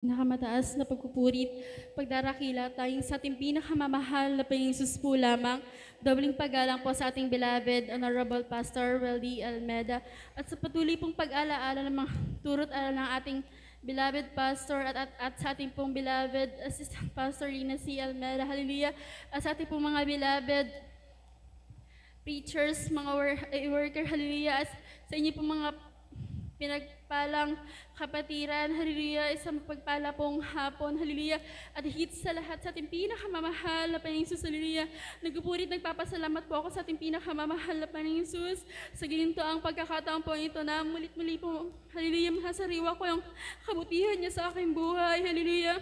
Pinakamataas na pagpupurit, pagdarakila tayong sa ating pinakamamahal na Panginoong Hesus po lamang, dobling paggalang po sa ating beloved Honorable Pastor Weldy Almeda at sa patuloy pong pag-alaala ng mga turot aral ng ating beloved Pastor at sa ating pong beloved Assistant Pastor Rina C. Almeda, hallelujah, at sa ating pong mga beloved preachers, mga worker, hallelujah, at sa inyo pong mga pinagpalang kapatiran, hallelujah, isang mapagpala pong hapon, hallelujah, at higit sa lahat sa ating pinakamamahal na Panginoong Hesus, hallelujah, nagpupurit, nagpapasalamat po ako sa ating pinakamamahal na Panginoong Hesus, sa ginto ang pagkakataon po ito na mulit-muli po, hallelujah, mahasariwa ko yung kabutihan niya sa aking buhay, hallelujah.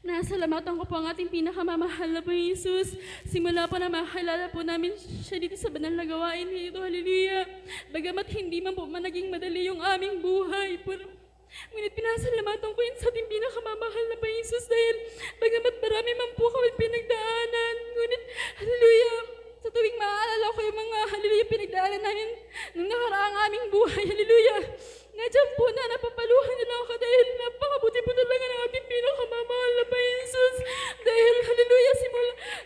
Nasalamatan ko po ang ating pinakamamahal na Panginoong Hesus. Simula po na makakilala po namin siya dito sa banal na gawain dito. Hallelujah. Bagamat hindi man po naging madali yung aming buhay. Ngunit pinasalamatan ko yun sa ating pinakamamahal na Panginoong Hesus dahil bagamat marami man po kami pinagdaanan. Ngunit, hallelujah, sa tuwing maaalala ko yung mga hallelujah pinagdaanan namin nung nakaraang aming buhay. Hallelujah. Nandiyan po na napapaluhan nila ako dahil napakabuti po talaga ng ating pinakamamahal na Panginoong Hesus. Dahil, hallelujah,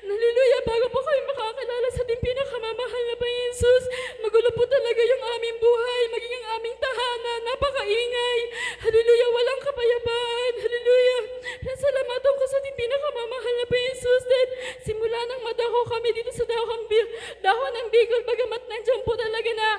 hallelujah, bago po kami makakilala sa ating pinakamamahal na Panginoong Hesus, magulo po talaga yung aming buhay, maging ang aming tahanan, napakaingay. Hallelujah, walang kapayapaan. Hallelujah. Nasalamatan ko sa ating pinakamamahal na Panginoong Hesus dahil simula nang madako kami dito sa dahon ng Bicol, bagamat nandiyan po talaga na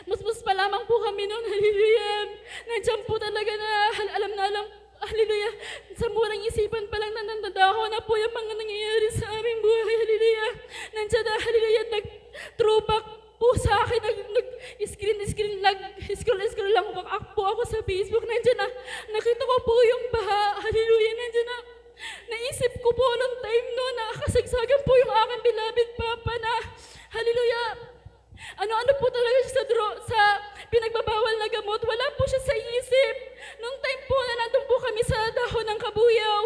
musmus pa lamang po kami noon, hallelujah. Nandiyan po talaga na alam na alam, hallelujah, sa murang isipan pa lang nanandadaho na po yung mga nangyayari sa aming buhay, hallelujah. Nandiyan na, hallelujah, nag-throwback po sa akin, scroll lang po ako sa Facebook. Nandiyan na, nakita ko po yung baha, hallelujah. Nandiyan na, naisip ko po noong time no, nakakasagsagan po yung aking beloved Papa na, hallelujah, ano-ano po talaga siya sa pinagbabawal na gamot. Wala po siya sa isip. Nung time po na nandun po kami sa dahon ng kabuyaw,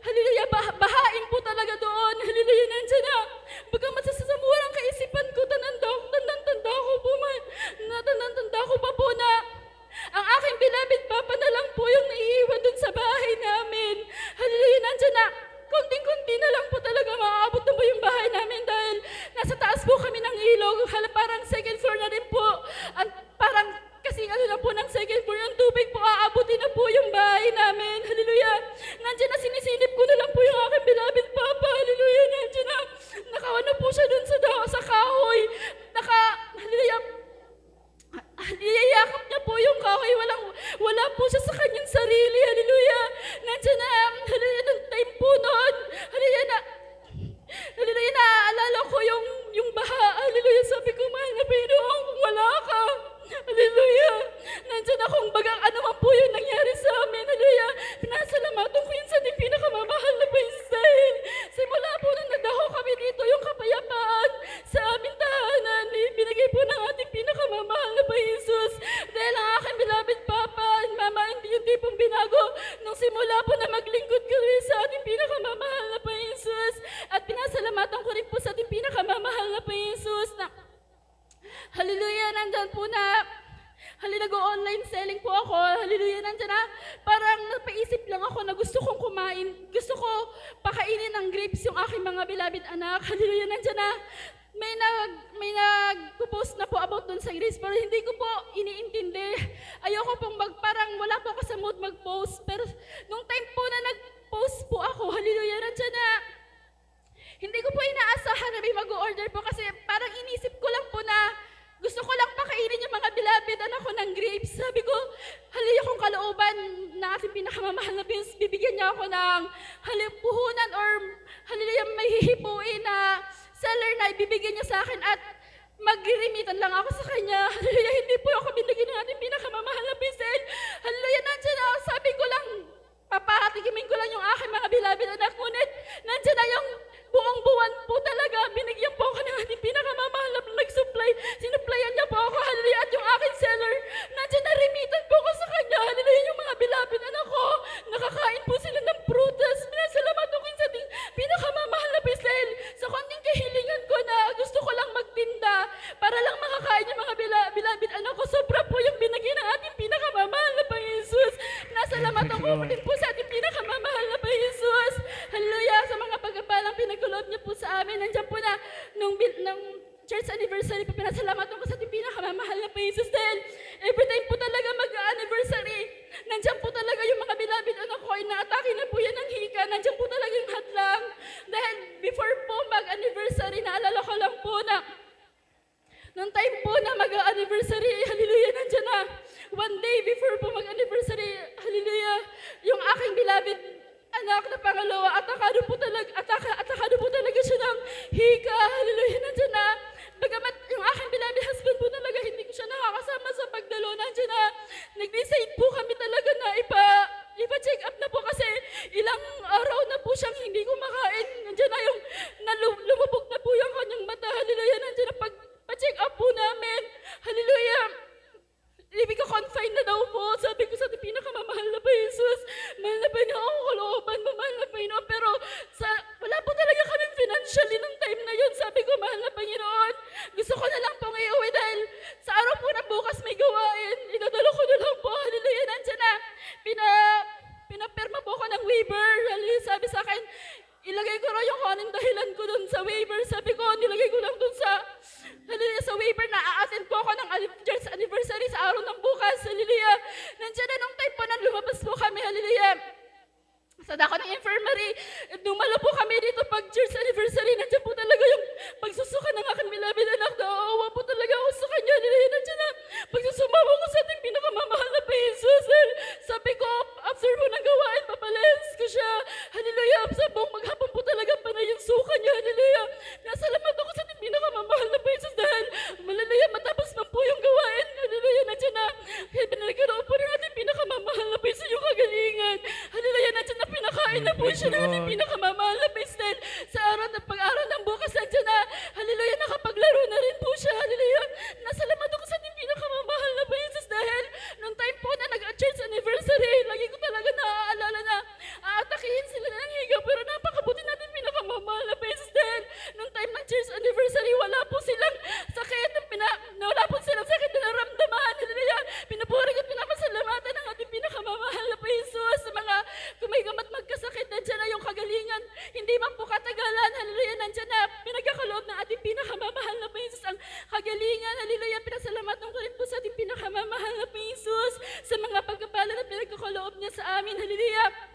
hallelujah, bahain po talaga doon. Hallelujah, nandiyan na. Bagamat sa murang kaisipan ko, tanda ko pa po na ang aking beloved Papa na lang po yung naiiwan dun sa bahay namin. Hallelujah, nandiyan na. Kunting-kunti na lang po talaga maaabot na po yung bahay namin dahil nasa taas po kami ng ilog. Parang second floor na rin po. Parang kasi na po ng second floor yung tubig po, aabutin na po yung bahay namin. Hallelujah. Nandiyan na, sinisilip ko na lang po yung aking beloved Papa. Hallelujah. Nandiyan na. Nakaano po siya dun sa kahoy. Hallelujah. Niyayakap niya po yung kahoy. Wala po siya sa kanyang sarili. Hallelujah. Nandiyan na. Hallelujah. Nung time po noon. Hallelujah. Hallelujah. Naaalala ko yung baha. Hallelujah. Sabi ko, mahal na Panginoon, kung wala ka. Hallelujah. Nandiyan akong bagang ano man po yung nangyari sa amin. Hallelujah. Pinasalamatan ko yun sa ating pinakamamahal na Panginoon dahil simula po nang nadaho kami dito yung kapayapaan sa aming tahanan. Binigay po ng ating pinakamamahal na Panginoon Hesus. Dahil ang aking beloved Papa and Mama, hindi yung tipong binago nung simula po na maglingkod kami sa ating pinakamamahal na Panginoon Hesus. At pinasalamatan ko rin po sa ating pinakamamahal na Panginoon Hesus na hallelujah, nandyan po na, hallelujah, nag-online selling po ako, hallelujah, nandyan na, parang napaisip lang ako na gusto kong kumain, gusto ko pakainin ng grapes yung aking mga beloved anak, hallelujah, nandyan na, may nag-post na po about dun sa grapes, pero hindi ko po iniintindi, ayoko pong parang wala po ako sa mood mag-post, pero nung time po na nag-post po ako, hallelujah, nandyan na, hindi ko po inaasahan na may mag-order po kasi parang inisip ko lang po na gusto ko lang pakainin yung mga beloved anak ko ng grapes. Sabi ko, hallelujah, kung kalooban na ating pinakamamahal na Panginoon, bibigyan niya ako ng puhunan or hallelujah, may hihipuin na seller na ibibigyan niya sa akin at mag-remitan lang ako sa kanya. Hallelujah, hindi po ako binigyan ng ating pinakamamahal na Panginoon. Hallelujah, nandiyan na, sabi ko lang, papatikimin ko lang yung aking mga beloved anak. Ngunit, nandiyan na yung buong buwan po talaga, binigyan po ako ng ating pinakamamahal na nag-supply. Sinupplyan niya po ako, hallelujah, at yung aking seller, nandiyan na remitan po ko sa kanya. Hallelujah, yung mga beloved anak ko, nakakain po sila ng prutas. Pinasalamat ko sa ating pinakamamahal na Panginoon. Sa konting kahilingan ko na gusto ko lang magtinda para lang makakain yung mga beloved anak ko, sobra po yung binigyan ng ating pinakamamahal na Panginoon Hesus. Nasalamatan ko po sa ating pinakamamahal na Panginoon Jesus. Hallelujah, sa mga pagkapalang pinagkulob niyo po sa amin. Nandiyan po na nung church anniversary po, pinasalamatan ko sa ating pinakamamahal na Panginoon Jesus dahil every time po talaga mag-anniversary, nandiyan po talaga yung mga beloved anak ko, inaatake na po yan ng hika, nandiyan po talaga yung hadlang. Dahil before po mag-anniversary, naalala ko lang po na nung time po na mag-anniversary, hallelujah, nandiyan na. One day before po mag-anniversary, hallelujah, yung aking beloved anak na pangalawa, atakado po talaga siya ng hika, hallelujah, nandiyan na. Bagamat yung aking beloved husband po talaga, hindi ko siya nakakasama sa pagdalo, nandiyan na. Nag-decide po kami talaga na ipa-check up na po kasi ilang araw na po siyang hindi kumakain. Nandiyan na yung lumubog na po yung kanyang mata, hallelujah, nandiyan na pa-check up po namin, hallelujah. Ibig ko confine na daw po. Sabi ko sa ating pinakamamahal na Panginoon Jesus, mahal na Panginoon ako, kalooban mo, mahal na Panginoon. Pero wala po talaga kami financially ng time na yun. Sabi ko, mahal na Panginoon, gusto ko na lang pong iuwi dahil sa araw po na bukas may gawain. Idadalo ko na lang po. Hallelujah, nandiyan na. Pinapirma po ko ng waiver. Hallelujah, sabi sa akin, ilagay ko raw yung kanin dahilan ko dun sa waiver. Sabi ko, nilagay ko lang dun sa waiver na a-attend po ako ng church anniversary sa araw ng bukas. Hallelujah. Nandiyan na nung time po na lumabas po kami. Hallelujah. Sa dako ng infirmary, dumalo po kami dito pag church anniversary. Nandiyan po talaga yung pagsusuka ng aking beloved anak. Naawa po talaga ako sa kanya. Hallelujah. Nandiyan na. Pagsusumawa ko sa ating pinakamamahal na Jesus. Sabi ko, after po ng gawain, papalens ko siya. Hallelujah. Sa buong maghapon po talaga panay yung suka niya. Hallelujah. Nasalamat ako sa ating pinakamamahal na Jesus dahil malalaya matapos man po yung gawain. Hallelujah. Nandiyan na. Pinagkaroon po ng ating pinakamamahal na Jesus yung kagalingan. Hallelujah. Nandiyan na pinakain na po siya ng ating pinakamamahal na Jesus dahil sa pag-araw ng bukas nandiyan na. Hallelujah. Nakapaglaro na rin po siya. Hallelujah. Nasalamat ako sa ating pinakamamahal na Jesus dahil nung time po na nag-church anniversary, lagi ko talaga naaalala na aatakihin sila ng higa pero napakabuti natin pinakamamahal na Jesus dahil nung time ng church anniversary, wala po silang sakit na naramdaman. Hallelujah. Pinupuri at pinapasalamatan ng ating pinakamamahal na Jesus sa mga kumigamat magkasakit. Nandiyan na yung kagalingan. Hindi man po katagalan. Hallelujah. Nandiyan na pinagkakaloob ng ating pinakamamahal na Jesus ang kagalingan. Hallelujah. Pinasalamatan ko rin po sa ating pinakamamahal na Jesus sa mga pagkapala na pinagkakaloob niya sa amin. Hallelujah.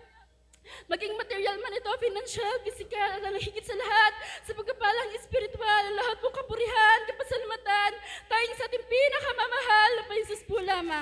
Maging material man ito, financial, physical, higit sa lahat, sa pagkapalang espiritual, lahat pong kapurihan, kapasalamatan, tayong sa ating pinakamamahal na Jesus po lamang.